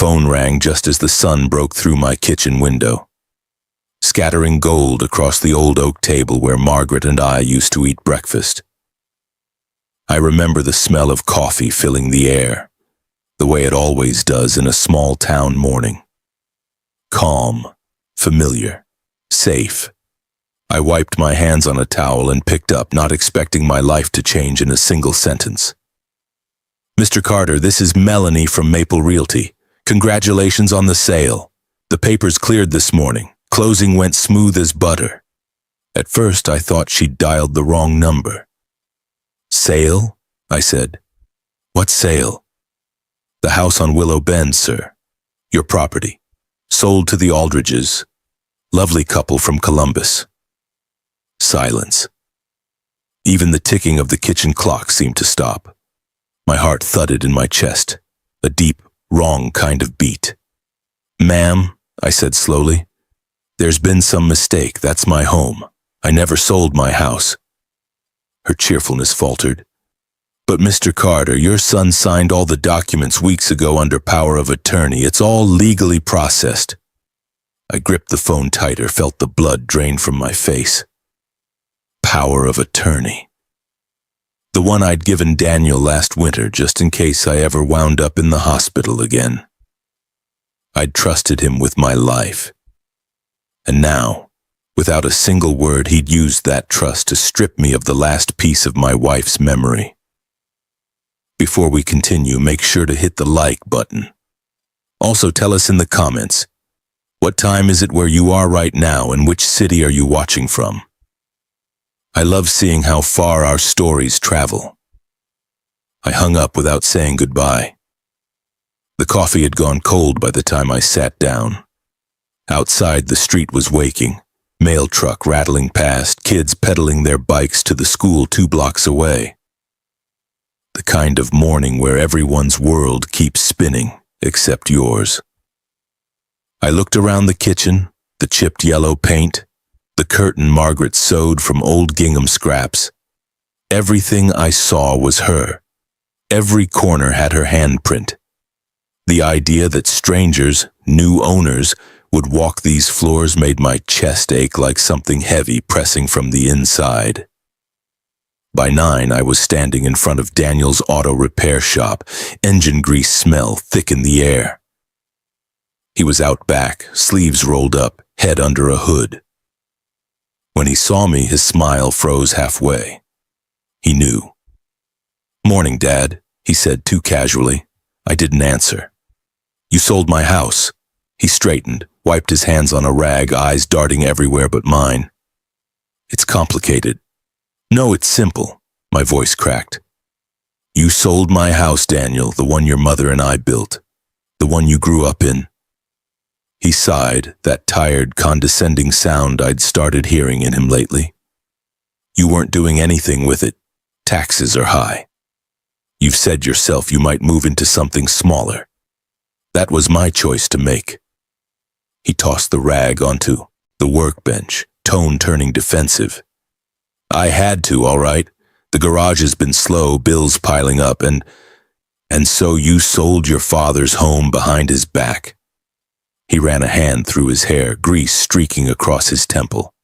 phone rang just as the sun broke through my kitchen window, scattering gold across the old oak table where Margaret and I used to eat breakfast. I remember the smell of coffee filling the air, the way it always does in a small town morning. Calm, familiar, safe. I wiped my hands on a towel and picked up, not expecting my life to change in a single sentence. "Mr. Carter, this is Melanie from Maple Realty. Congratulations on the sale. The papers cleared this morning. Closing went smooth as butter." At first, I thought she'd dialed the wrong number. "Sale?" I said. "What sale?" "The house on Willow Bend, sir. Your property. Sold to the Aldridges. Lovely couple from Columbus." Silence. Even the ticking of the kitchen clock seemed to stop. My heart thudded in my chest, a deep, wrong kind of beat. "Ma'am," I said slowly, "there's been some mistake. That's my home. I never sold my house." Her cheerfulness faltered. "But Mr. Carter, your son signed all the documents weeks ago under power of attorney. It's all legally processed." I gripped the phone tighter, felt the blood drain from my face. Power of attorney. The one I'd given Daniel last winter just in case I ever wound up in the hospital again. I'd trusted him with my life. And now, without a single word, he'd used that trust to strip me of the last piece of my wife's memory. Before we continue, make sure to hit the like button. Also tell us in the comments, what time is it where you are right now and which city are you watching from? I love seeing how far our stories travel. I hung up without saying goodbye. The coffee had gone cold by the time I sat down. Outside, the street was waking, mail truck rattling past, kids pedaling their bikes to the school 2 blocks away. The kind of morning where everyone's world keeps spinning, except yours. I looked around the kitchen, the chipped yellow paint, the curtain Margaret sewed from old gingham scraps. Everything I saw was her. Every corner had her handprint. The idea that strangers, new owners, would walk these floors made my chest ache like something heavy pressing from the inside. By 9, I was standing in front of Daniel's auto repair shop, engine grease smell thick in the air. He was out back, sleeves rolled up, head under a hood. When he saw me, his smile froze halfway. He knew. "Morning, Dad," he said too casually. I didn't answer. "You sold my house." He straightened, wiped his hands on a rag, eyes darting everywhere but mine. "It's complicated." "No, it's simple," my voice cracked. "You sold my house, Daniel, the one your mother and I built, the one you grew up in." He sighed, that tired, condescending sound I'd started hearing in him lately. "You weren't doing anything with it. Taxes are high. You've said yourself you might move into something smaller. That was my choice to make." He tossed the rag onto the workbench, tone turning defensive. "I had to, all right. The garage has been slow, bills piling up, and so you sold your father's home behind his back." He ran a hand through his hair, grease streaking across his temple.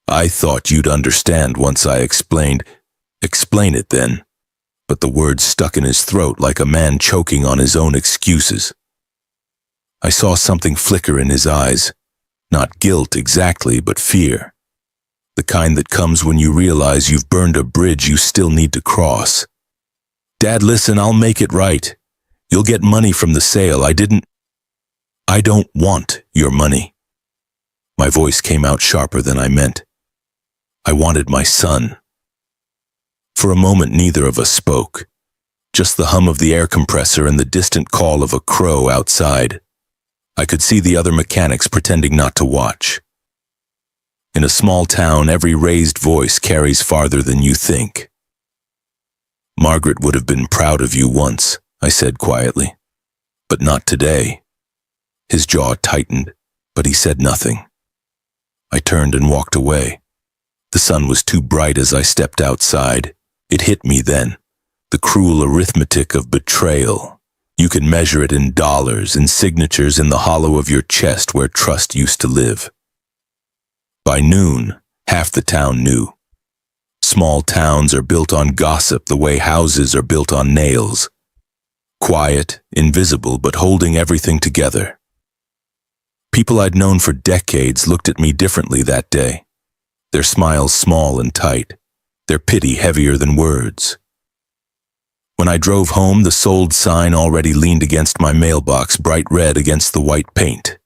"I thought you'd understand once I explained." "Explain it then." But the words stuck in his throat like a man choking on his own excuses. I saw something flicker in his eyes. Not guilt exactly, but fear. The kind that comes when you realize you've burned a bridge you still need to cross. "Dad, listen, I'll make it right. You'll get money from the sale. I don't want your money." My voice came out sharper than I meant. I wanted my son. For a moment, neither of us spoke. Just the hum of the air compressor and the distant call of a crow outside. I could see the other mechanics pretending not to watch. In a small town, every raised voice carries farther than you think. "Margaret would have been proud of you once," I said quietly. "But not today." His jaw tightened, but he said nothing. I turned and walked away. The sun was too bright as I stepped outside. It hit me then, the cruel arithmetic of betrayal, You can measure it in dollars, in signatures in the hollow of your chest where trust used to live. By noon, half the town knew. Small towns are built on gossip the way houses are built on nails. Quiet, invisible, but holding everything together. People I'd known for decades looked at me differently that day. Their smiles small and tight, their pity heavier than words. When I drove home, the sold sign already leaned against my mailbox, bright red against the white paint.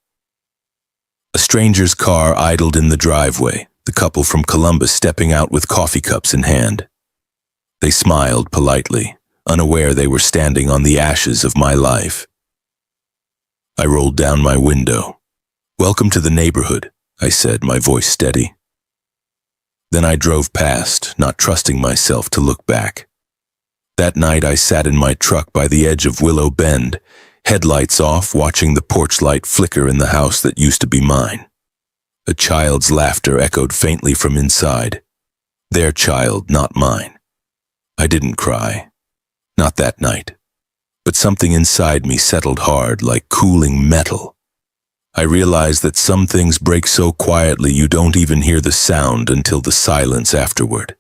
A stranger's car idled in the driveway, the couple from Columbus stepping out with coffee cups in hand. They smiled politely, unaware they were standing on the ashes of my life. I rolled down my window. "Welcome to the neighborhood," I said, my voice steady. Then I drove past, not trusting myself to look back. That night I sat in my truck by the edge of Willow Bend, headlights off, watching the porch light flicker in the house that used to be mine. A child's laughter echoed faintly from inside. Their child, not mine. I didn't cry. Not that night. But something inside me settled hard, like cooling metal. I realized that some things break so quietly you don't even hear the sound until the silence afterward.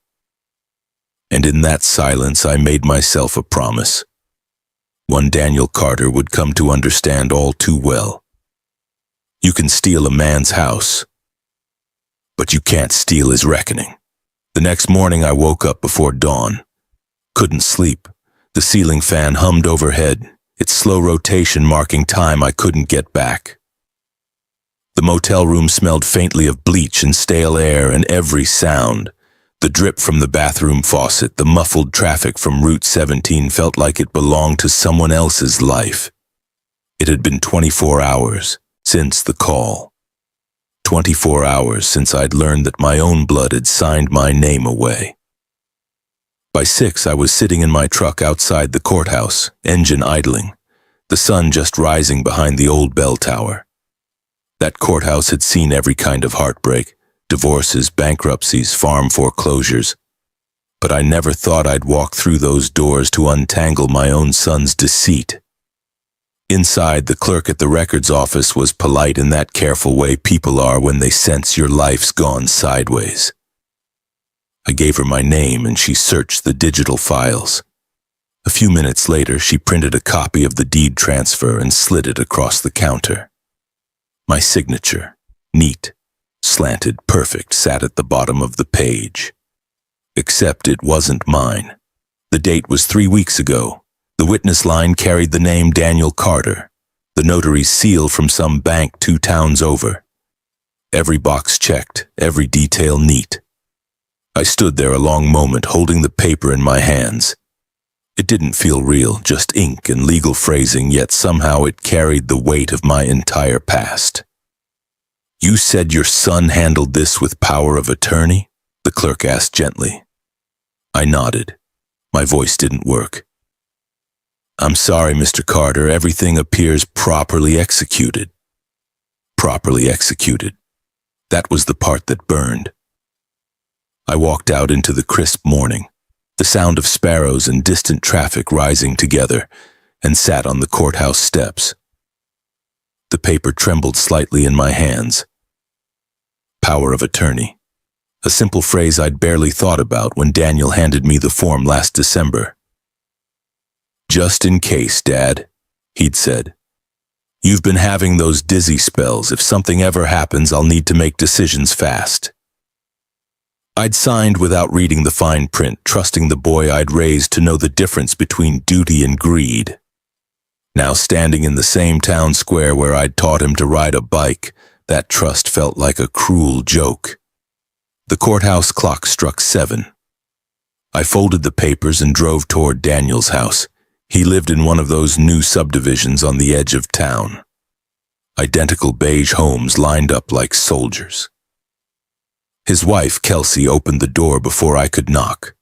And in that silence I made myself a promise. One Daniel Carter would come to understand all too well. You can steal a man's house, but you can't steal his reckoning. The next morning I woke up before dawn. Couldn't sleep. The ceiling fan hummed overhead, its slow rotation marking time I couldn't get back. The motel room smelled faintly of bleach and stale air, and every sound, the drip from the bathroom faucet, the muffled traffic from Route 17 felt like it belonged to someone else's life. It had been 24 hours since the call. 24 hours since I'd learned that my own blood had signed my name away. By 6, I was sitting in my truck outside the courthouse, engine idling, the sun just rising behind the old bell tower. That courthouse had seen every kind of heartbreak, divorces, bankruptcies, farm foreclosures. But I never thought I'd walk through those doors to untangle my own son's deceit. Inside, the clerk at the records office was polite in that careful way people are when they sense your life's gone sideways. I gave her my name and she searched the digital files. A few minutes later, she printed a copy of the deed transfer and slid it across the counter. My signature, neat, slanted, perfect, sat at the bottom of the page. Except it wasn't mine. The date was 3 weeks ago. The witness line carried the name Daniel Carter, the notary's seal from some bank 2 towns over. Every box checked, every detail neat. I stood there a long moment holding the paper in my hands. It didn't feel real, just ink and legal phrasing, yet somehow it carried the weight of my entire past. "You said your son handled this with power of attorney?" the clerk asked gently. I nodded. My voice didn't work. "I'm sorry, Mr. Carter, everything appears properly executed." Properly executed. That was the part that burned. I walked out into the crisp morning, the sound of sparrows and distant traffic rising together, and sat on the courthouse steps. The paper trembled slightly in my hands. Power of attorney. A simple phrase I'd barely thought about when Daniel handed me the form last December. "Just in case, Dad," he'd said. "You've been having those dizzy spells. If something ever happens, I'll need to make decisions fast." I'd signed without reading the fine print, trusting the boy I'd raised to know the difference between duty and greed. Now standing in the same town square where I'd taught him to ride a bike, that trust felt like a cruel joke. The courthouse clock struck 7. I folded the papers and drove toward Daniel's house. He lived in one of those new subdivisions on the edge of town. Identical beige homes lined up like soldiers. His wife, Kelsey, opened the door before I could knock.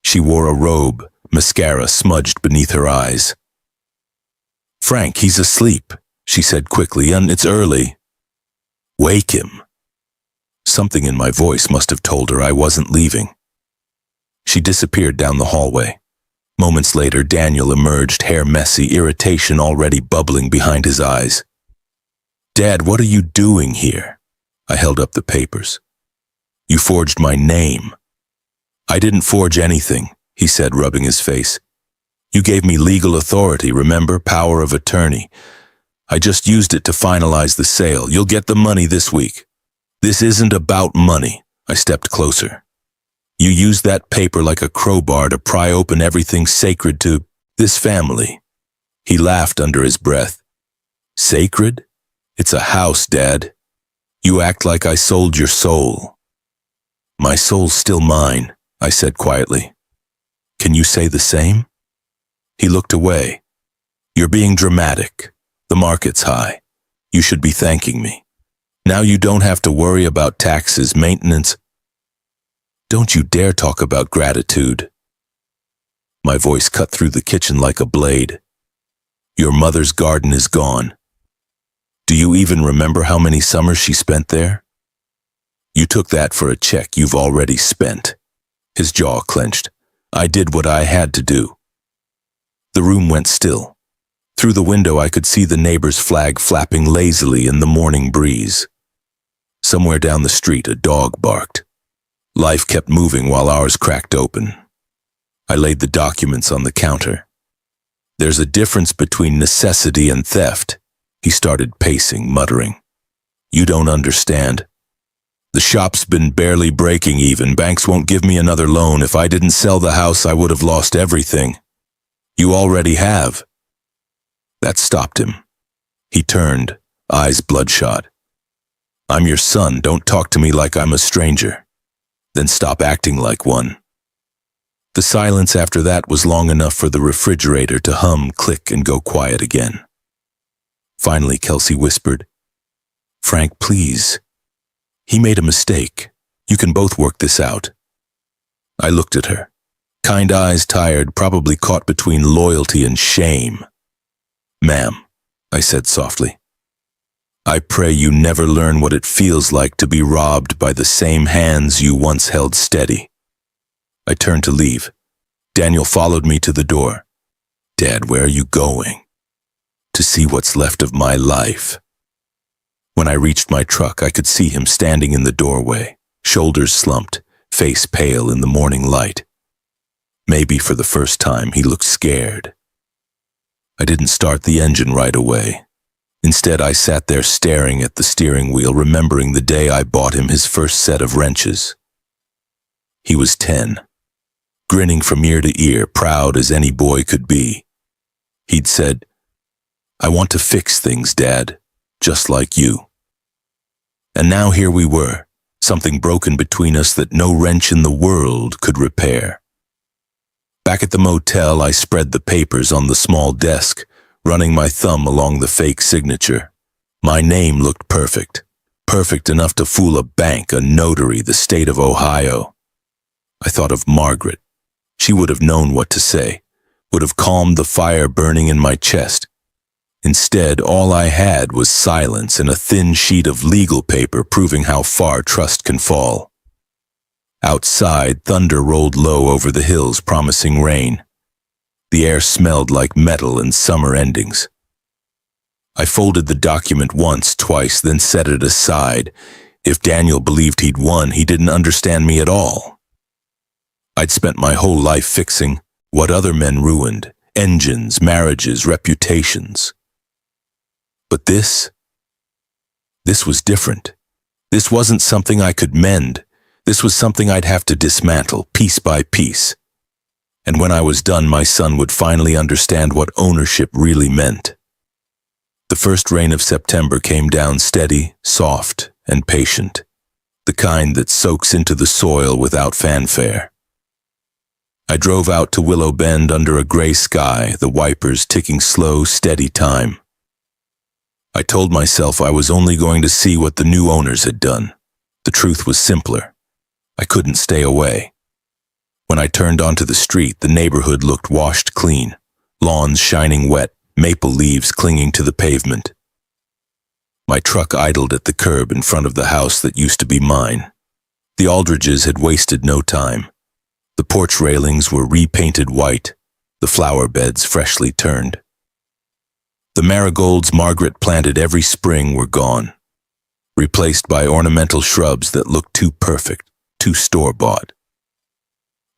She wore a robe, mascara smudged beneath her eyes. "Frank, he's asleep," she said quickly, "and it's early." "Wake him." Something in my voice must have told her I wasn't leaving. She disappeared down the hallway. Moments later, Daniel emerged, hair messy, irritation already bubbling behind his eyes. "Dad, what are you doing here?" I held up the papers. "You forged my name." "I didn't forge anything," he said, rubbing his face. "You gave me legal authority, remember? Power of attorney. I just used it to finalize the sale. You'll get the money this week." "This isn't about money." I stepped closer. "You used that paper like a crowbar to pry open everything sacred to this family." He laughed under his breath. "Sacred? It's a house, Dad. You act like I sold your soul." "My soul's still mine," I said quietly. "Can you say the same?" He looked away. "You're being dramatic. The market's high. You should be thanking me. Now you don't have to worry about taxes, maintenance." "Don't you dare talk about gratitude." My voice cut through the kitchen like a blade. "Your mother's garden is gone. Do you even remember how many summers she spent there? You took that for a check you've already spent." His jaw clenched. "I did what I had to do." The room went still. Through the window I could see the neighbor's flag flapping lazily in the morning breeze. Somewhere down the street a dog barked. Life kept moving while ours cracked open. I laid the documents on the counter. "There's a difference between necessity and theft." He started pacing, muttering. "You don't understand. The shop's been barely breaking even. Banks won't give me another loan. If I didn't sell the house, I would have lost everything. You already have." That stopped him. He turned, eyes bloodshot. "I'm your son. Don't talk to me like I'm a stranger. Then stop acting like one." The silence after that was long enough for the refrigerator to hum, click, and go quiet again. Finally, Kelsey whispered, "Frank, please. He made a mistake. You can both work this out." I looked at her. Kind eyes, tired, probably caught between loyalty and shame. "Ma'am," I said softly, "I pray you never learn what it feels like to be robbed by the same hands you once held steady." I turned to leave. Daniel followed me to the door. "Dad, where are you going?" "To see what's left of my life." When I reached my truck, I could see him standing in the doorway, shoulders slumped, face pale in the morning light. Maybe for the first time, he looked scared. I didn't start the engine right away. Instead, I sat there staring at the steering wheel, remembering the day I bought him his first set of wrenches. He was 10, grinning from ear to ear, proud as any boy could be. He'd said, "I want to fix things, Dad, just like you." And now here we were, something broken between us that no wrench in the world could repair. Back at the motel, I spread the papers on the small desk, running my thumb along the fake signature. My name looked perfect, perfect enough to fool a bank, a notary, the state of Ohio. I thought of Margaret. She would have known what to say, would have calmed the fire burning in my chest. Instead, all I had was silence and a thin sheet of legal paper proving how far trust can fall. Outside, thunder rolled low over the hills, promising rain. The air smelled like metal and summer endings. I folded the document once, twice, then set it aside. If Daniel believed he'd won, he didn't understand me at all. I'd spent my whole life fixing what other men ruined: engines, marriages, reputations. But this was different. This wasn't something I could mend. This was something I'd have to dismantle, piece by piece. And when I was done, my son would finally understand what ownership really meant. The first rain of September came down steady, soft, and patient, the kind that soaks into the soil without fanfare. I drove out to Willow Bend under a gray sky, the wipers ticking slow, steady time. I told myself I was only going to see what the new owners had done. The truth was simpler. I couldn't stay away. When I turned onto the street, the neighborhood looked washed clean, lawns shining wet, maple leaves clinging to the pavement. My truck idled at the curb in front of the house that used to be mine. The Aldridges had wasted no time. The porch railings were repainted white, the flower beds freshly turned. The marigolds Margaret planted every spring were gone, replaced by ornamental shrubs that looked too perfect, too store-bought.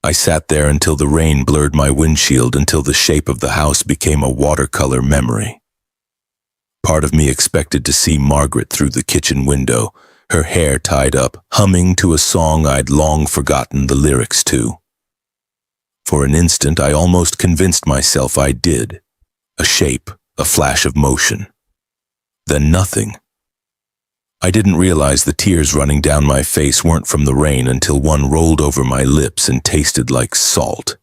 I sat there until the rain blurred my windshield, until the shape of the house became a watercolor memory. Part of me expected to see Margaret through the kitchen window, her hair tied up, humming to a song I'd long forgotten the lyrics to. For an instant, I almost convinced myself I did. A shape, a flash of motion. Then nothing. I didn't realize the tears running down my face weren't from the rain until one rolled over my lips and tasted like salt.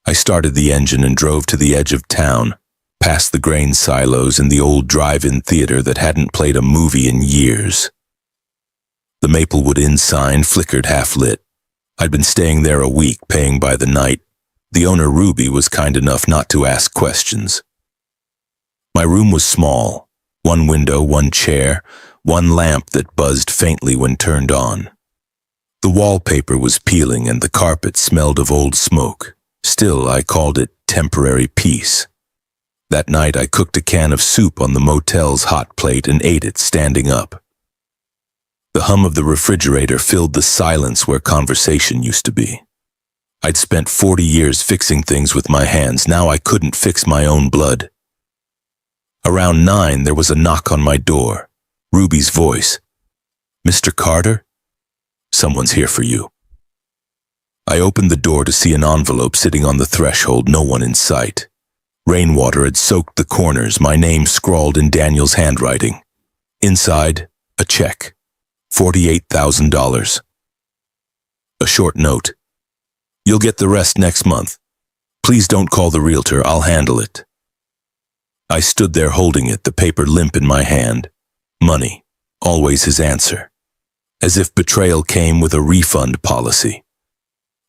I started the engine and drove to the edge of town, past the grain silos and the old drive-in theater that hadn't played a movie in years. The Maplewood Inn sign flickered half-lit. I'd been staying there a week, paying by the night. The owner, Ruby, was kind enough not to ask questions. My room was small. One window, one chair, one lamp that buzzed faintly when turned on. The wallpaper was peeling and the carpet smelled of old smoke. Still, I called it temporary peace. That night I cooked a can of soup on the motel's hot plate and ate it standing up. The hum of the refrigerator filled the silence where conversation used to be. I'd spent 40 years fixing things with my hands. Now I couldn't fix my own blood. Around 9, there was a knock on my door. Ruby's voice. "Mr. Carter? Someone's here for you." I opened the door to see an envelope sitting on the threshold, no one in sight. Rainwater had soaked the corners, my name scrawled in Daniel's handwriting. Inside, a check. $48,000. A short note. "You'll get the rest next month. Please don't call the realtor, I'll handle it." I stood there holding it, the paper limp in my hand. Money, always his answer. As if betrayal came with a refund policy.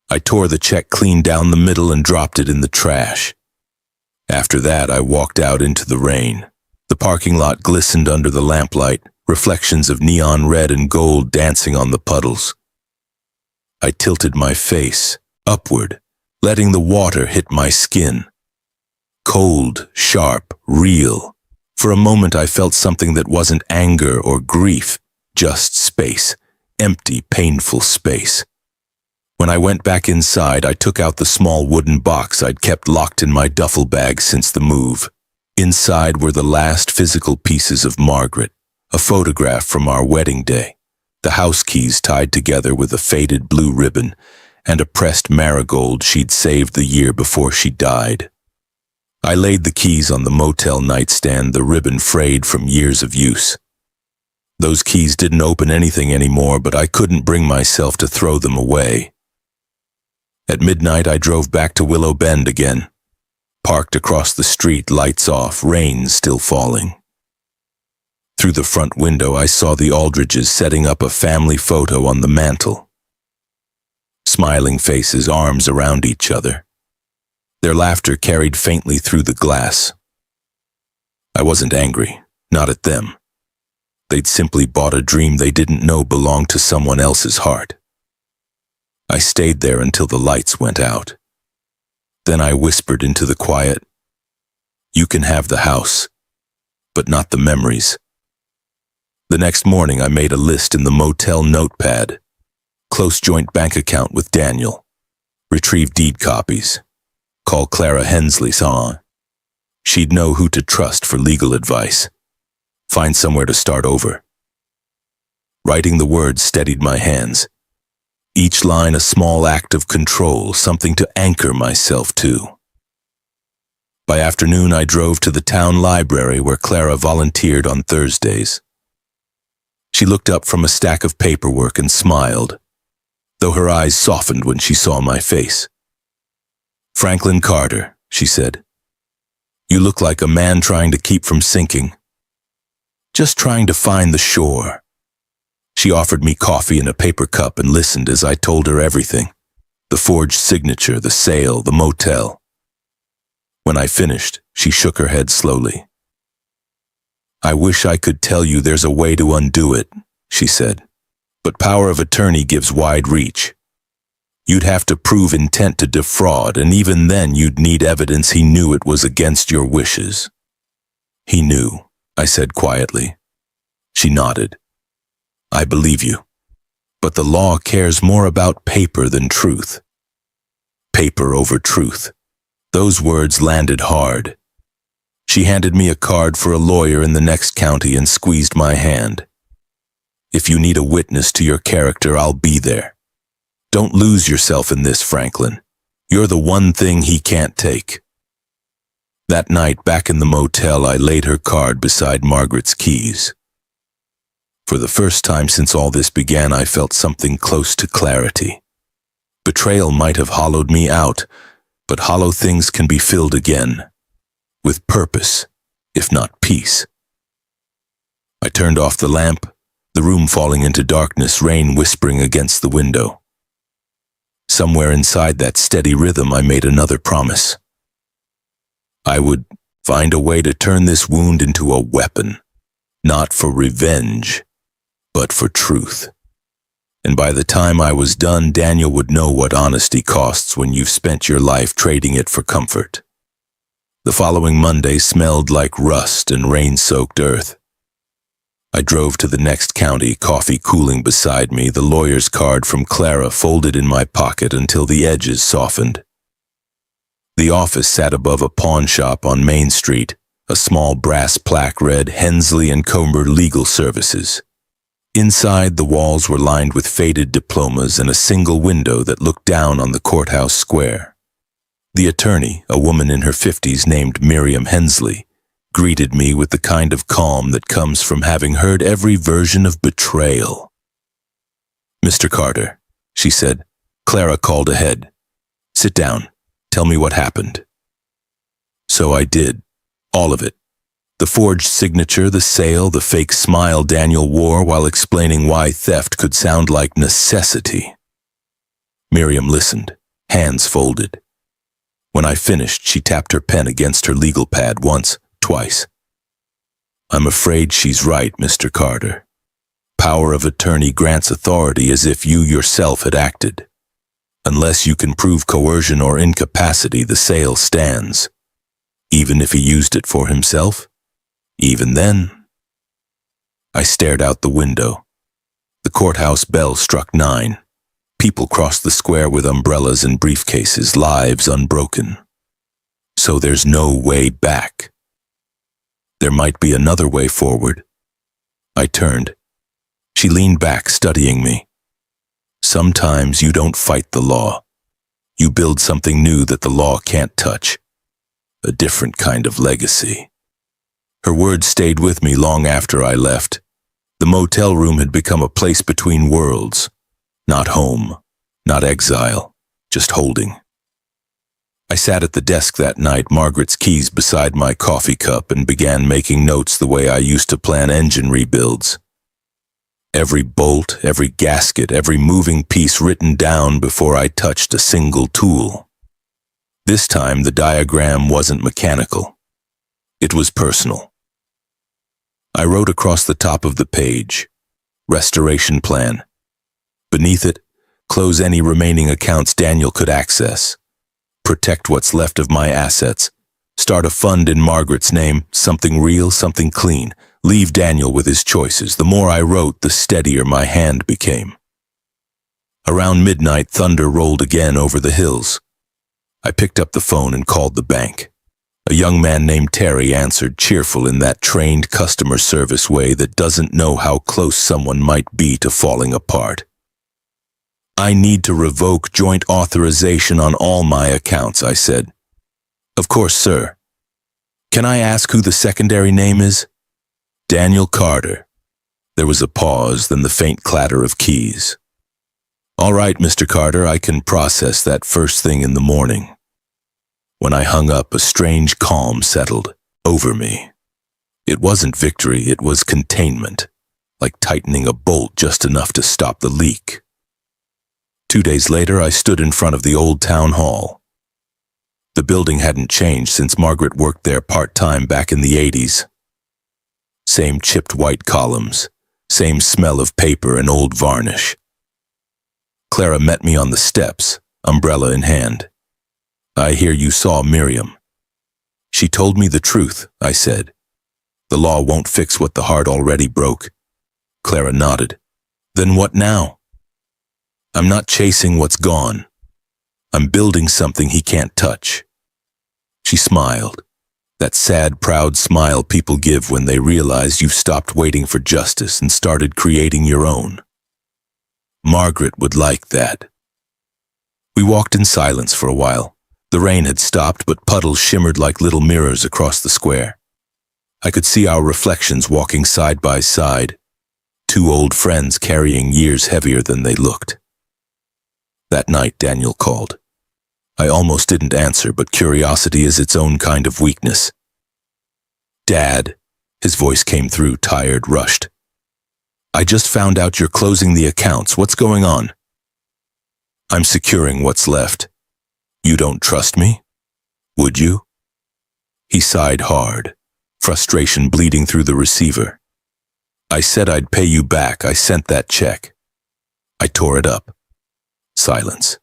I tore the check clean down the middle and dropped it in the trash. After that, I walked out into the rain. The parking lot glistened under the lamplight, reflections of neon red and gold dancing on the puddles. I tilted my face upward, letting the water hit my skin. Cold, sharp, real. For a moment I felt something that wasn't anger or grief, just space, empty, painful space. When I went back inside, I took out the small wooden box I'd kept locked in my duffel bag since the move. Inside were the last physical pieces of Margaret, a photograph from our wedding day, the house keys tied together with a faded blue ribbon, and a pressed marigold she'd saved the year before she died. I laid the keys on the motel nightstand, the ribbon frayed from years of use. Those keys didn't open anything anymore, but I couldn't bring myself to throw them away. At midnight, I drove back to Willow Bend again. Parked across the street, lights off, rain still falling. Through the front window, I saw the Aldridges setting up a family photo on the mantel. Smiling faces, arms around each other. Their laughter carried faintly through the glass. I wasn't angry, not at them. They'd simply bought a dream they didn't know belonged to someone else's heart. I stayed there until the lights went out. Then I whispered into the quiet, "You can have the house, but not the memories." The next morning I made a list in the motel notepad. Close joint bank account with Daniel. Retrieve deed copies. Call Clara Hensley, she'd know who to trust for legal advice. Find somewhere to start over. Writing the words steadied my hands. Each line a small act of control, something to anchor myself to. By afternoon, I drove to the town library where Clara volunteered on Thursdays. She looked up from a stack of paperwork and smiled, though her eyes softened when she saw my face. "Franklin Carter," she said. "You look like a man trying to keep from sinking. Just trying to find the shore." She offered me coffee in a paper cup and listened as I told her everything. The forged signature, the sale, the motel. When I finished, she shook her head slowly. "I wish I could tell you there's a way to undo it," she said. "But power of attorney gives wide reach. You'd have to prove intent to defraud, and even then you'd need evidence he knew it was against your wishes. He knew, I said quietly. She nodded. I believe you. But the law cares more about paper than truth. Paper over truth. Those words landed hard. She handed me a card for a lawyer in the next county and squeezed my hand. If you need a witness to your character, I'll be there. Don't lose yourself in this, Franklin. You're the one thing he can't take. That night, back in the motel, I laid her card beside Margaret's keys. For the first time since all this began, I felt something close to clarity. Betrayal might have hollowed me out, but hollow things can be filled again, with purpose, if not peace. I turned off the lamp, the room falling into darkness, rain whispering against the window. Somewhere inside that steady rhythm, I made another promise. I would find a way to turn this wound into a weapon, not for revenge, but for truth. And by the time I was done, Daniel would know what honesty costs when you've spent your life trading it for comfort. The following Monday smelled like rust and rain-soaked earth. I drove to the next county, coffee cooling beside me, the lawyer's card from Clara folded in my pocket until the edges softened. The office sat above a pawn shop on Main Street. A small brass plaque read Hensley & Comer Legal Services. Inside, the walls were lined with faded diplomas and a single window that looked down on the courthouse square. The attorney, a woman in her 50s named Miriam Hensley, greeted me with the kind of calm that comes from having heard every version of betrayal. "Mr. Carter," she said. Clara called ahead. "Sit down. Tell me what happened." So I did. All of it. The forged signature, the sale, the fake smile Daniel wore while explaining why theft could sound like necessity. Miriam listened, hands folded. When I finished, she tapped her pen against her legal pad once, twice. "I'm afraid she's right, Mr. Carter. Power of attorney grants authority as if you yourself had acted. Unless you can prove coercion or incapacity, the sale stands. Even if he used it for himself? Even then." I stared out the window. The courthouse bell struck 9. People crossed the square with umbrellas and briefcases, lives unbroken. So there's no way back. There might be another way forward. I turned. She leaned back, studying me. "Sometimes you don't fight the law. You build something new that the law can't touch. A different kind of legacy." Her words stayed with me long after I left. The motel room had become a place between worlds. Not home, not exile, just holding. I sat at the desk that night, Margaret's keys beside my coffee cup, and began making notes the way I used to plan engine rebuilds. Every bolt, every gasket, every moving piece written down before I touched a single tool. This time the diagram wasn't mechanical. It was personal. I wrote across the top of the page, "Restoration Plan." Beneath it, "Close any remaining accounts Daniel could access. Protect what's left of my assets. Start a fund in Margaret's name, something real, something clean. Leave Daniel with his choices." The more I wrote, the steadier my hand became. Around midnight, thunder rolled again over the hills. I picked up the phone and called the bank. A young man named Terry answered, cheerful in that trained customer service way that doesn't know how close someone might be to falling apart. "I need to revoke joint authorization on all my accounts," I said. "Of course, sir. Can I ask who the secondary name is?" "Daniel Carter." There was a pause, then the faint clatter of keys. "All right, Mr. Carter, I can process that first thing in the morning." When I hung up, a strange calm settled over me. It wasn't victory, it was containment, like tightening a bolt just enough to stop the leak. 2 days later, I stood in front of the old town hall. The building hadn't changed since Margaret worked there part-time back in the 80s. Same chipped white columns, same smell of paper and old varnish. Clara met me on the steps, umbrella in hand. "I hear you saw Miriam." "She told me the truth," I said. "The law won't fix what the heart already broke." Clara nodded. "Then what now?" "I'm not chasing what's gone. I'm building something he can't touch." She smiled, that sad, proud smile people give when they realize you've stopped waiting for justice and started creating your own. Margaret would like that. We walked in silence for a while. The rain had stopped, but puddles shimmered like little mirrors across the square. I could see our reflections walking side by side, two old friends carrying years heavier than they looked. That night, Daniel called. I almost didn't answer, but curiosity is its own kind of weakness. "Dad," his voice came through, tired, rushed. "I just found out you're closing the accounts. What's going on?" "I'm securing what's left." "You don't trust me? Would you?" He sighed hard, frustration bleeding through the receiver. "I said I'd pay you back. I sent that check." I tore it up. Silence.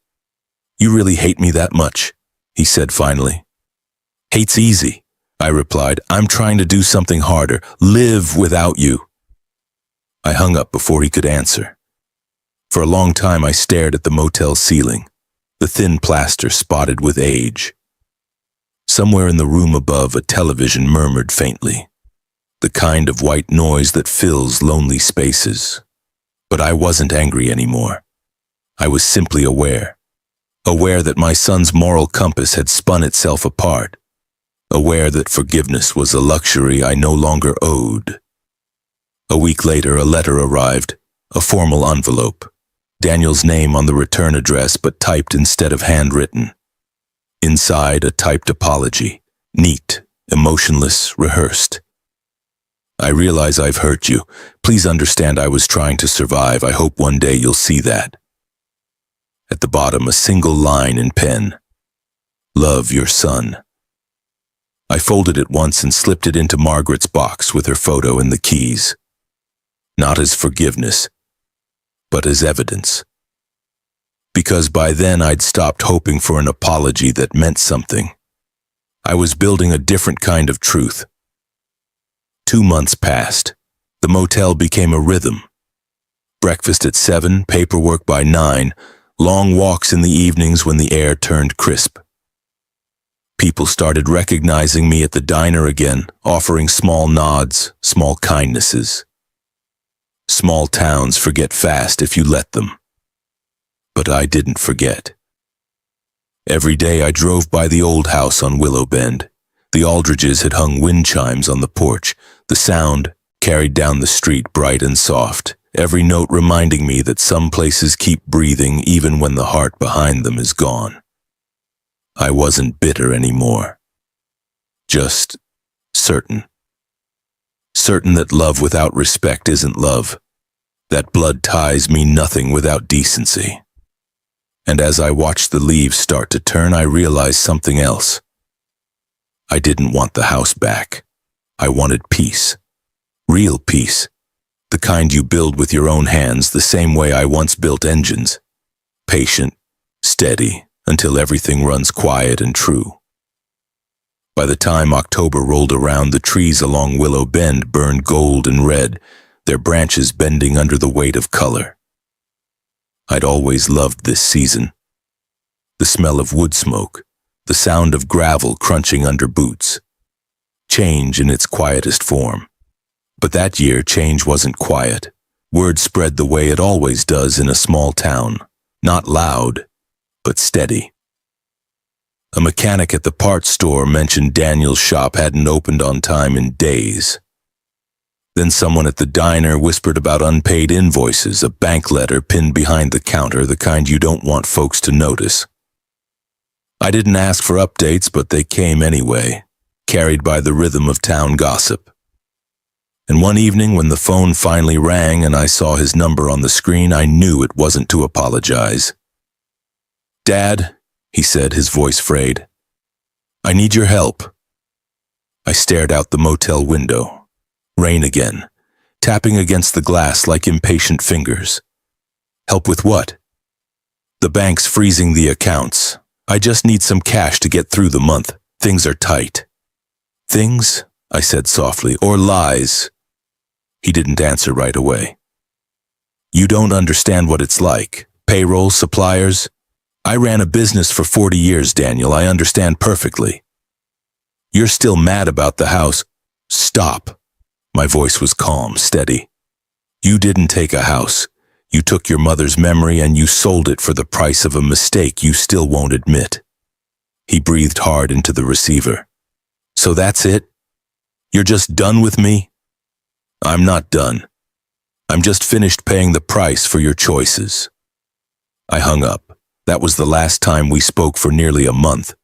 "You really hate me that much?" he said finally. "Hate's easy," I replied. "I'm trying to do something harder. Live without you." I hung up before he could answer. For a long time I stared at the motel ceiling, the thin plaster spotted with age. Somewhere in the room above, a television murmured faintly, the kind of white noise that fills lonely spaces. But I wasn't angry anymore. I was simply aware that my son's moral compass had spun itself apart, aware that forgiveness was a luxury I no longer owed. A week later, a letter arrived, a formal envelope, Daniel's name on the return address but typed instead of handwritten. Inside, a typed apology, neat, emotionless, rehearsed. "I realize I've hurt you. Please understand I was trying to survive. I hope one day you'll see that." At the bottom, a single line in pen. "Love your son." I folded it once and slipped it into Margaret's box with her photo and the keys. Not as forgiveness, but as evidence. Because by then I'd stopped hoping for an apology that meant something. I was building a different kind of truth. 2 months passed. The motel became a rhythm. Breakfast at 7, paperwork by 9, long walks in the evenings when the air turned crisp. People started recognizing me at the diner again, offering small nods, small kindnesses. Small towns forget fast if you let them. But I didn't forget. Every day I drove by the old house on Willow Bend. The Aldridges had hung wind chimes on the porch. The sound carried down the street bright and soft, every note reminding me that some places keep breathing even when the heart behind them is gone. I wasn't bitter anymore. Just certain. Certain that love without respect isn't love, that blood ties mean nothing without decency. And as I watched the leaves start to turn, I realized something else. I didn't want the house back. I wanted peace. Real peace. The kind you build with your own hands, the same way I once built engines. Patient, steady, until everything runs quiet and true. By the time October rolled around, the trees along Willow Bend burned gold and red, their branches bending under the weight of color. I'd always loved this season. The smell of wood smoke, the sound of gravel crunching under boots. Change in its quietest form. But that year, change wasn't quiet. Word spread the way it always does in a small town. Not loud, but steady. A mechanic at the parts store mentioned Daniel's shop hadn't opened on time in days. Then someone at the diner whispered about unpaid invoices, a bank letter pinned behind the counter, the kind you don't want folks to notice. I didn't ask for updates, but they came anyway, carried by the rhythm of town gossip. And one evening when the phone finally rang and I saw his number on the screen, I knew it wasn't to apologize. "Dad," he said, his voice frayed, "I need your help." I stared out the motel window. Rain again, tapping against the glass like impatient fingers. "Help with what?" The bank's freezing the accounts. I just need some cash to get through the month. Things are tight. Things? I said softly, or lies? He didn't answer right away. You don't understand what it's like. Payroll, suppliers. I ran a business for 40 years, Daniel. I understand perfectly. You're still mad about the house. Stop. My voice was calm, steady. You didn't take a house. You took your mother's memory and you sold it for the price of a mistake you still won't admit. He breathed hard into the receiver. So that's it? You're just done with me? I'm not done. I'm just finished paying the price for your choices. I hung up. That was the last time we spoke for nearly a month.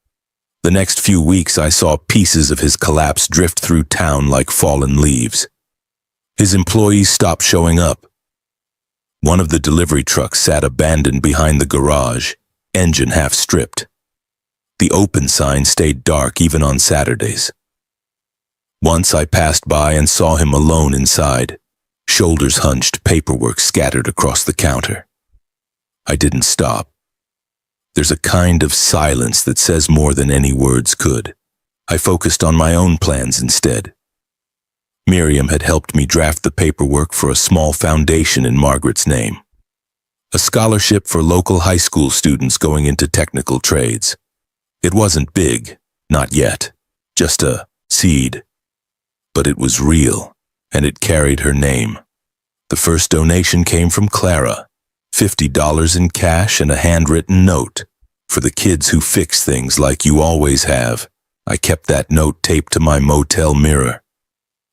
The next few weeks I saw pieces of his collapse drift through town like fallen leaves. His employees stopped showing up. One of the delivery trucks sat abandoned behind the garage, engine half stripped. The open sign stayed dark even on Saturdays. Once I passed by and saw him alone inside, shoulders hunched, paperwork scattered across the counter. I didn't stop. There's a kind of silence that says more than any words could. I focused on my own plans instead. Miriam had helped me draft the paperwork for a small foundation in Margaret's name. A scholarship for local high school students going into technical trades. It wasn't big, not yet, just a seed. But it was real, and it carried her name. The first donation came from Clara, $50 in cash and a handwritten note. For the kids who fix things like you always have. I kept that note taped to my motel mirror.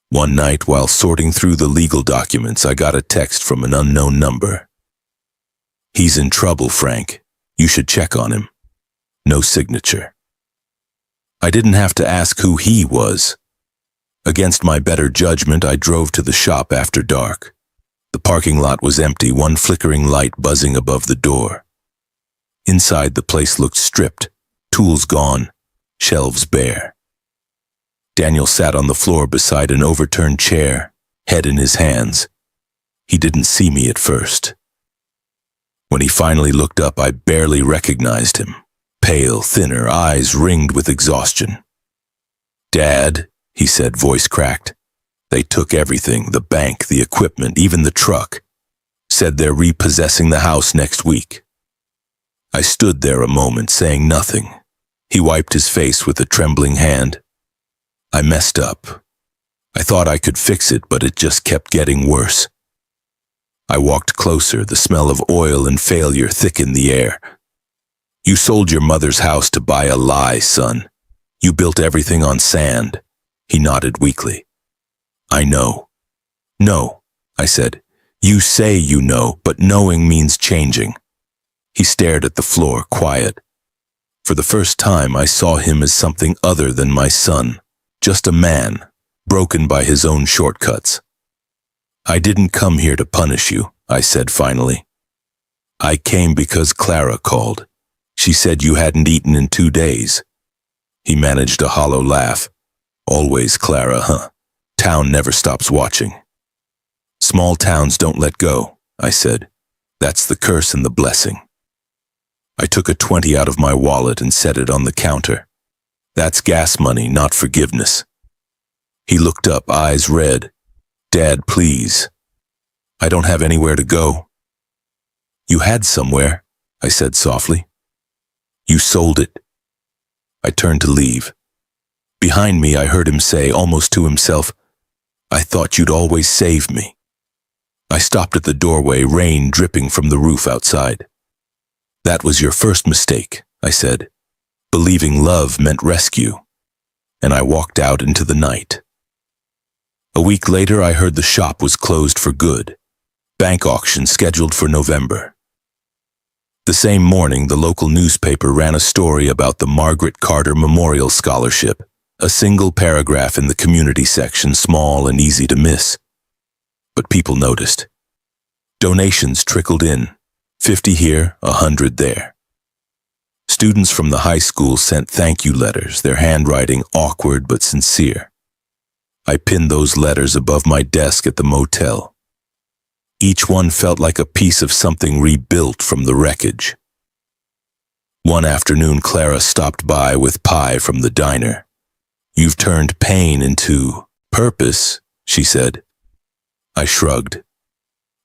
One night, while sorting through the legal documents, I got a text from an unknown number. He's in trouble, Frank. You should check on him. No signature. I didn't have to ask who he was. Against my better judgment, I drove to the shop after dark. The parking lot was empty, one flickering light buzzing above the door. Inside, the place looked stripped, tools gone, shelves bare. Daniel sat on the floor beside an overturned chair, head in his hands. He didn't see me at first. When he finally looked up, I barely recognized him. Pale, thinner, eyes ringed with exhaustion. Dad, he said, voice cracked. They took everything, the bank, the equipment, even the truck. Said they're repossessing the house next week. I stood there a moment, saying nothing. He wiped his face with a trembling hand. I messed up. I thought I could fix it, but it just kept getting worse. I walked closer, the smell of oil and failure thick in the air. You sold your mother's house to buy a lie, son. You built everything on sand. He nodded weakly. I know. No, I said. You say you know, but knowing means changing. He stared at the floor, quiet. For the first time, I saw him as something other than my son. Just a man, broken by his own shortcuts. I didn't come here to punish you, I said finally. I came because Clara called. She said you hadn't eaten in 2 days. He managed a hollow laugh. Always Clara, huh? Town never stops watching. Small towns don't let go, I said. That's the curse and the blessing. I took a 20 out of my wallet and set it on the counter. That's gas money, not forgiveness. He looked up, eyes red. Dad, please. I don't have anywhere to go. You had somewhere, I said softly. You sold it. I turned to leave. Behind me, I heard him say, almost to himself, I thought you'd always save me. I stopped at the doorway, rain dripping from the roof outside. That was your first mistake, I said. Believing love meant rescue. And I walked out into the night. A week later, I heard the shop was closed for good. Bank auction scheduled for November. The same morning, the local newspaper ran a story about the Margaret Carter Memorial Scholarship, a single paragraph in the community section, small and easy to miss. But people noticed. Donations trickled in, 50 here, 100 there. Students from the high school sent thank you letters, their handwriting awkward but sincere. I pinned those letters above my desk at the motel. Each one felt like a piece of something rebuilt from the wreckage. One afternoon, Clara stopped by with pie from the diner. "You've turned pain into purpose," she said. I shrugged.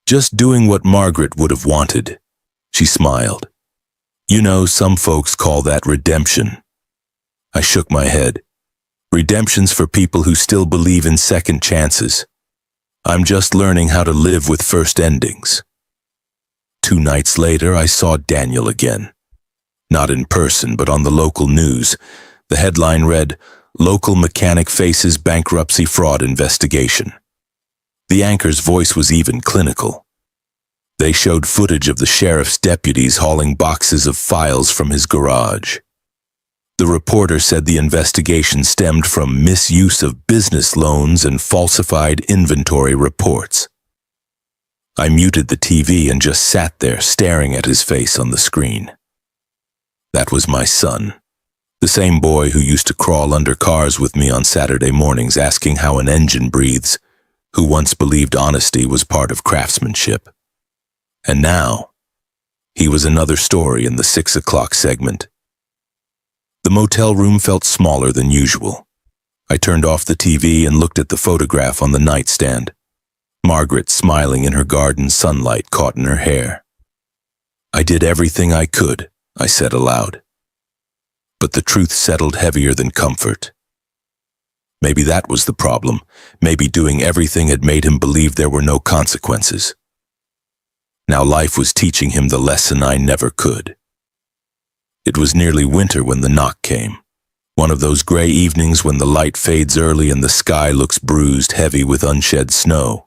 "Just doing what Margaret would have wanted." She smiled. "You know, some folks call that redemption." I shook my head. Redemption's for people who still believe in second chances. I'm just learning how to live with first endings. 2 nights later, I saw Daniel again. Not in person, but on the local news. The headline read, "Local mechanic faces bankruptcy fraud investigation." The anchor's voice was even clinical. They showed footage of the sheriff's deputies hauling boxes of files from his garage. The reporter said the investigation stemmed from misuse of business loans and falsified inventory reports. I muted the TV and just sat there staring at his face on the screen. That was my son, the same boy who used to crawl under cars with me on Saturday mornings asking how an engine breathes, who once believed honesty was part of craftsmanship. And now, he was another story in the 6 o'clock segment. The motel room felt smaller than usual. I turned off the TV and looked at the photograph on the nightstand. Margaret smiling in her garden sunlight caught in her hair. "I did everything I could," I said aloud. But the truth settled heavier than comfort. Maybe that was the problem. Maybe doing everything had made him believe there were no consequences. Now life was teaching him the lesson I never could. It was nearly winter when the knock came. One of those gray evenings when the light fades early and the sky looks bruised, heavy with unshed snow.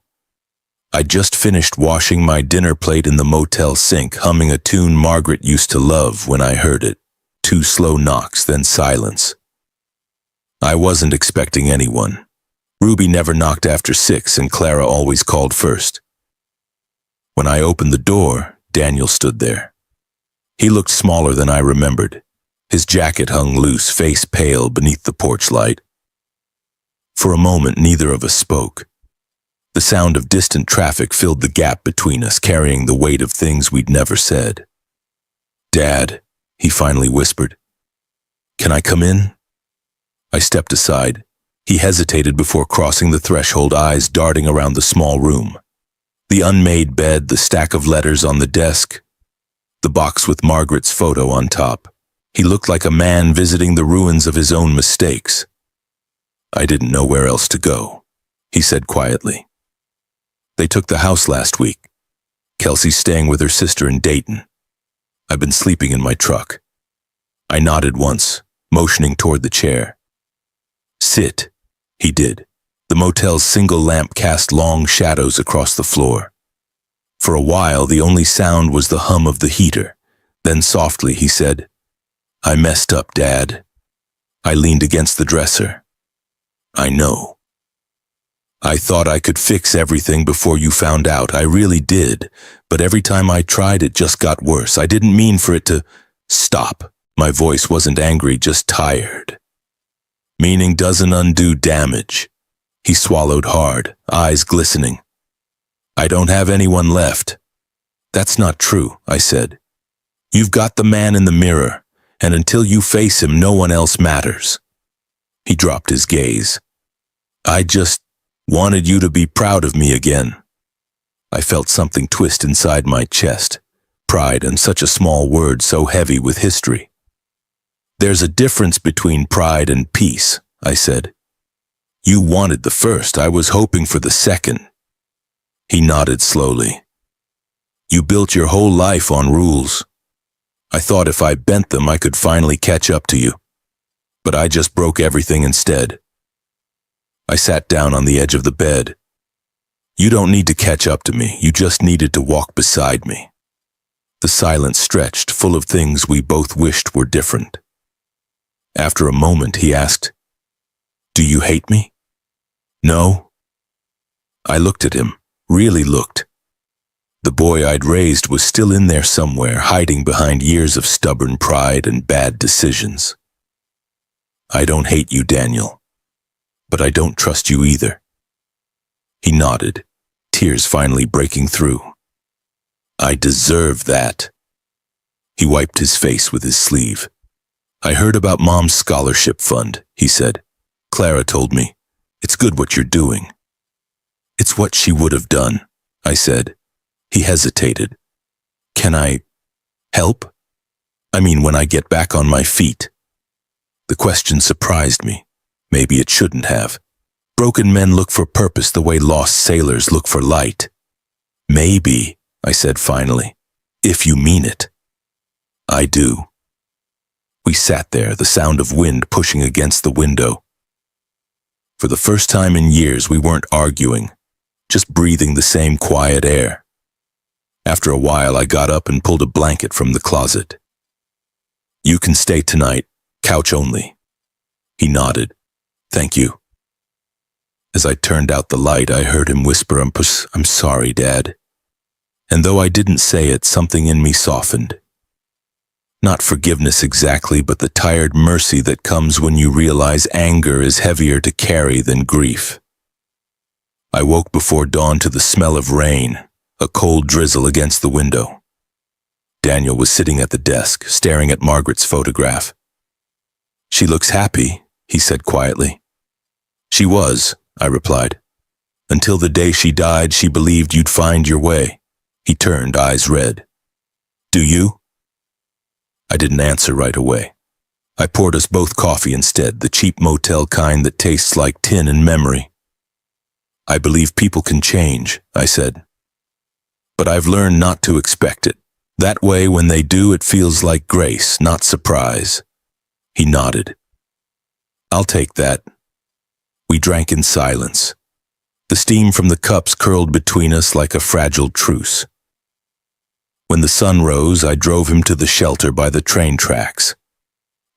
I'd just finished washing my dinner plate in the motel sink, humming a tune Margaret used to love when I heard it. 2 slow knocks, then silence. I wasn't expecting anyone. Ruby never knocked after 6, and Clara always called first. When I opened the door, Daniel stood there. He looked smaller than I remembered. His jacket hung loose, face pale beneath the porch light. For a moment, neither of us spoke. The sound of distant traffic filled the gap between us, carrying the weight of things we'd never said. "Dad," he finally whispered. "Can I come in?" I stepped aside. He hesitated before crossing the threshold, eyes darting around the small room. The unmade bed, the stack of letters on the desk, the box with Margaret's photo on top. He looked like a man visiting the ruins of his own mistakes. "I didn't know where else to go," he said quietly. "They took the house last week. Kelsey's staying with her sister in Dayton. I've been sleeping in my truck." I nodded once, motioning toward the chair. "Sit," he did. The motel's single lamp cast long shadows across the floor. For a while, the only sound was the hum of the heater. Then softly he said, "I messed up, Dad." I leaned against the dresser. "I know. I thought I could fix everything before you found out. I really did. But every time I tried, it just got worse. I didn't mean for it to stop." My voice wasn't angry, just tired. "Meaning doesn't undo damage." He swallowed hard, eyes glistening. "I don't have anyone left." "That's not true," I said. "You've got the man in the mirror, and until you face him, no one else matters." He dropped his gaze. "I just wanted you to be proud of me again." I felt something twist inside my chest. Pride, and such a small word, so heavy with history. "There's a difference between pride and peace," I said. "You wanted the first. I was hoping for the second." He nodded slowly. "You built your whole life on rules. I thought if I bent them, I could finally catch up to you. But I just broke everything instead." I sat down on the edge of the bed. "You don't need to catch up to me. You just needed to walk beside me." The silence stretched, full of things we both wished were different. After a moment, he asked, "Do you hate me?" "No." I looked at him, really looked. The boy I'd raised was still in there somewhere, hiding behind years of stubborn pride and bad decisions. "I don't hate you, Daniel, but I don't trust you either." He nodded, tears finally breaking through. "I deserve that." He wiped his face with his sleeve. I heard about Mom's scholarship fund, he said. Clara told me. It's good what you're doing. It's what she would have done, I said. He hesitated. Can I help? I mean, when I get back on my feet. The question surprised me. Maybe it shouldn't have. Broken men look for purpose the way lost sailors look for light. Maybe, I said finally, if you mean it. I do. We sat there, the sound of wind pushing against the window. For the first time in years, we weren't arguing, just breathing the same quiet air. After a while, I got up and pulled a blanket from the closet. You can stay tonight, couch only. He nodded. Thank you. As I turned out the light, I heard him whisper, I'm sorry, Dad. And though I didn't say it, something in me softened. Not forgiveness exactly, but the tired mercy that comes when you realize anger is heavier to carry than grief. I woke before dawn to the smell of rain, a cold drizzle against the window. Daniel was sitting at the desk, staring at Margaret's photograph. She looks happy, he said quietly. She was, I replied. Until the day she died, she believed you'd find your way. He turned, eyes red. Do you? I didn't answer right away. I poured us both coffee instead, the cheap motel kind that tastes like tin and memory. I believe people can change, I said. But I've learned not to expect it. That way, when they do, it feels like grace, not surprise. He nodded. I'll take that. We drank in silence. The steam from the cups curled between us like a fragile truce. When the sun rose, I drove him to the shelter by the train tracks.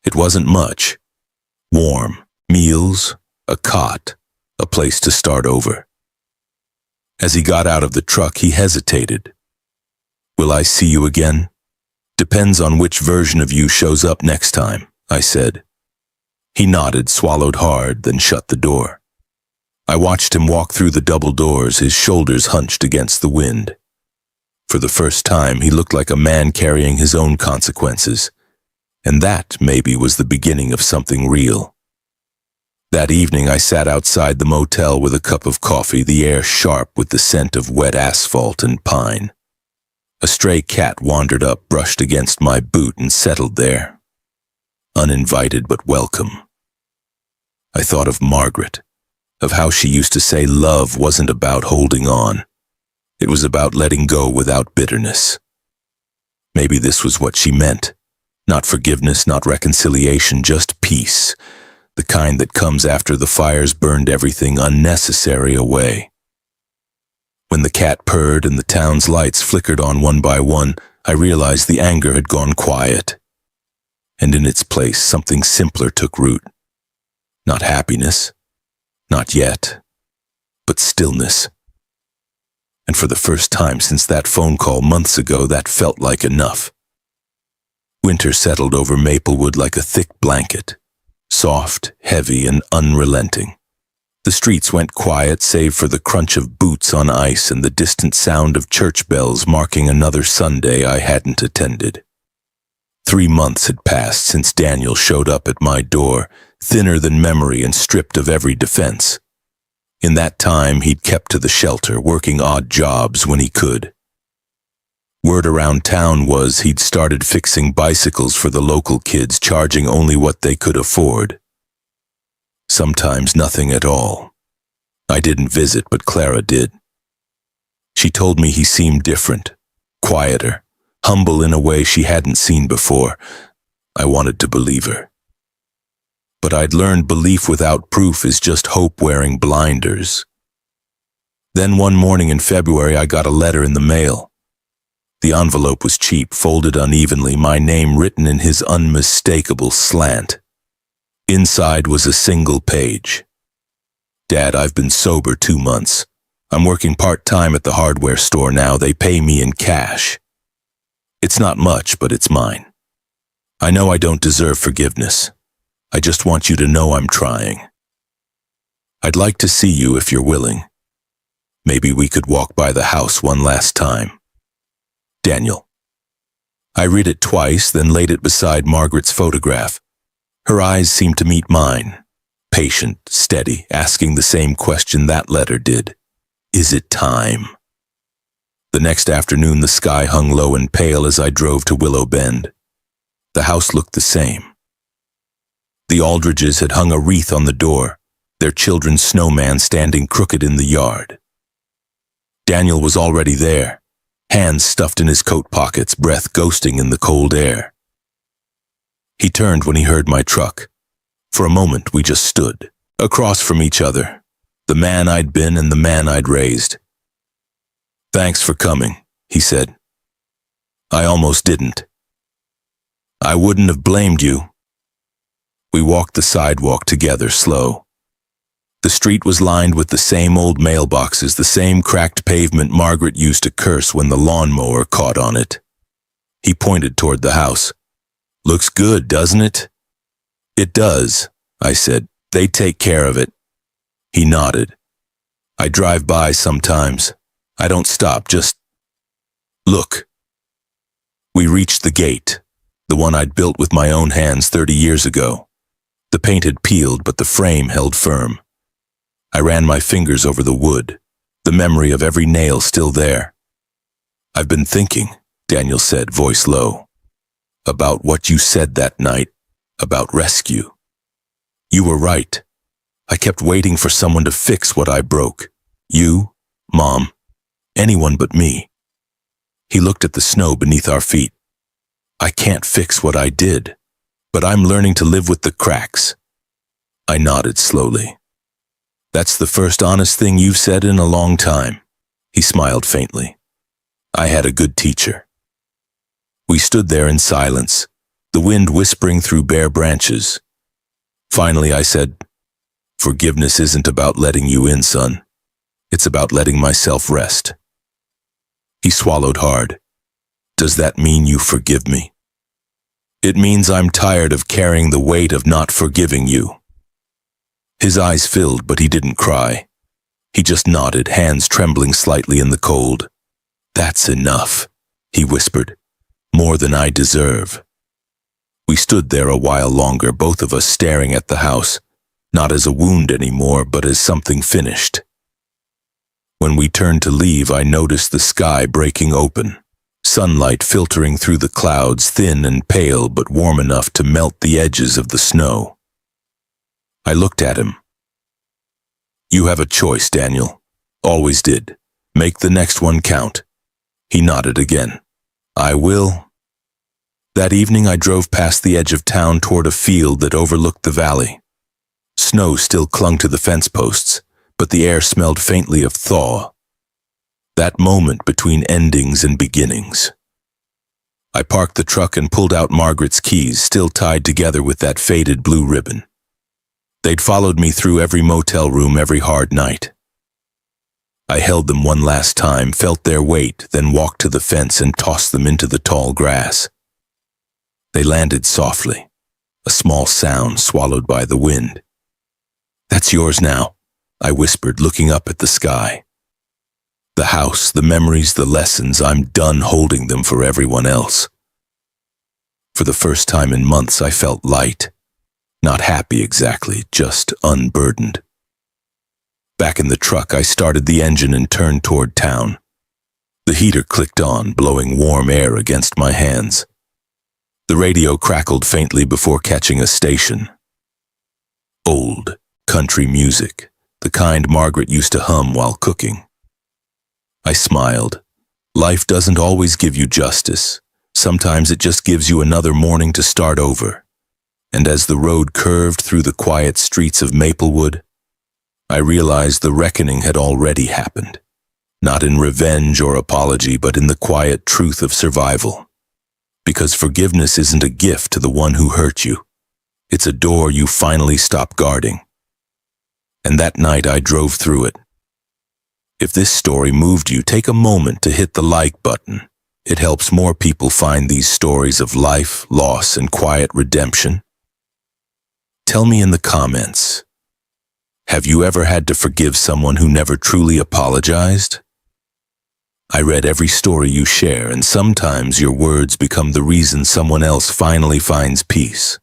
It wasn't much. Warm, meals, a cot, a place to start over. As he got out of the truck, he hesitated. Will I see you again? Depends on which version of you shows up next time, I said. He nodded, swallowed hard, then shut the door. I watched him walk through the double doors, his shoulders hunched against the wind. For the first time, he looked like a man carrying his own consequences, and that, maybe, was the beginning of something real. That evening, I sat outside the motel with a cup of coffee, the air sharp with the scent of wet asphalt and pine. A stray cat wandered up, brushed against my boot, and settled there. Uninvited but welcome. I thought of Margaret, of how she used to say love wasn't about holding on. It was about letting go without bitterness. Maybe this was what she meant. Not forgiveness, not reconciliation, just peace. The kind that comes after the fires burned everything unnecessary away. When the cat purred and the town's lights flickered on one by one, I realized the anger had gone quiet. And in its place, something simpler took root. Not happiness, not yet, but stillness. And for the first time since that phone call months ago, that felt like enough. Winter settled over Maplewood like a thick blanket, soft, heavy, and unrelenting. The streets went quiet save for the crunch of boots on ice and the distant sound of church bells marking another Sunday I hadn't attended. 3 months had passed since Daniel showed up at my door, thinner than memory and stripped of every defense. In that time, he'd kept to the shelter, working odd jobs when he could. Word around town was he'd started fixing bicycles for the local kids, charging only what they could afford. Sometimes nothing at all. I didn't visit, but Clara did. She told me he seemed different, quieter, humble in a way she hadn't seen before. I wanted to believe her. But I'd learned belief without proof is just hope wearing blinders. Then one morning in February, I got a letter in the mail. The envelope was cheap, folded unevenly, my name written in his unmistakable slant. Inside was a single page. Dad, I've been sober 2 months. I'm working part-time at the hardware store now. They pay me in cash. It's not much, but it's mine. I know I don't deserve forgiveness. I just want you to know I'm trying. I'd like to see you if you're willing. Maybe we could walk by the house one last time. Daniel. I read it twice, then laid it beside Margaret's photograph. Her eyes seemed to meet mine, patient, steady, asking the same question that letter did. Is it time? The next afternoon, the sky hung low and pale as I drove to Willow Bend. The house looked the same. The Aldridges had hung a wreath on the door, their children's snowman standing crooked in the yard. Daniel was already there, hands stuffed in his coat pockets, breath ghosting in the cold air. He turned when he heard my truck. For a moment, we just stood, across from each other, the man I'd been and the man I'd raised. "Thanks for coming," he said. I almost didn't. "I wouldn't have blamed you." We walked the sidewalk together, slow. The street was lined with the same old mailboxes, the same cracked pavement Margaret used to curse when the lawnmower caught on it. He pointed toward the house. "Looks good, doesn't it?" "It does," I said. "They take care of it." He nodded. "I drive by sometimes. I don't stop, just look." We reached the gate, the one I'd built with my own hands 30 years ago. The paint had peeled, but the frame held firm. I ran my fingers over the wood, the memory of every nail still there. "I've been thinking," Daniel said, voice low, "about what you said that night, about rescue. You were right. I kept waiting for someone to fix what I broke. You, Mom, anyone but me." He looked at the snow beneath our feet. "I can't fix what I did, but I'm learning to live with the cracks." I nodded slowly. "That's the first honest thing you've said in a long time." He smiled faintly. "I had a good teacher." We stood there in silence, the wind whispering through bare branches. Finally, I said, "Forgiveness isn't about letting you in, son. It's about letting myself rest." He swallowed hard. "Does that mean you forgive me?" "It means I'm tired of carrying the weight of not forgiving you." His eyes filled, but he didn't cry. He just nodded, hands trembling slightly in the cold. "That's enough," he whispered. "More than I deserve." We stood there a while longer, both of us staring at the house, not as a wound anymore, but as something finished. When we turned to leave, I noticed the sky breaking open, sunlight filtering through the clouds, thin and pale but warm enough to melt the edges of the snow. I looked at him. "You have a choice, Daniel. Always did. Make the next one count." He nodded again. "I will." That evening I drove past the edge of town toward a field that overlooked the valley. Snow still clung to the fence posts, but the air smelled faintly of thaw. That moment between endings and beginnings. I parked the truck and pulled out Margaret's keys, still tied together with that faded blue ribbon. They'd followed me through every motel room, every hard night. I held them one last time, felt their weight, then walked to the fence and tossed them into the tall grass. They landed softly, a small sound swallowed by the wind. "That's yours now," I whispered, looking up at the sky. "The house, the memories, the lessons, I'm done holding them for everyone else." For the first time in months, I felt light. Not happy exactly, just unburdened. Back in the truck, I started the engine and turned toward town. The heater clicked on, blowing warm air against my hands. The radio crackled faintly before catching a station. Old, country music, the kind Margaret used to hum while cooking. I smiled. Life doesn't always give you justice. Sometimes it just gives you another morning to start over. And as the road curved through the quiet streets of Maplewood, I realized the reckoning had already happened. Not in revenge or apology, but in the quiet truth of survival. Because forgiveness isn't a gift to the one who hurt you. It's a door you finally stop guarding. And that night I drove through it. If this story moved you, take a moment to hit the like button. It helps more people find these stories of life, loss, and quiet redemption. Tell me in the comments, have you ever had to forgive someone who never truly apologized? I read every story you share, and sometimes your words become the reason someone else finally finds peace.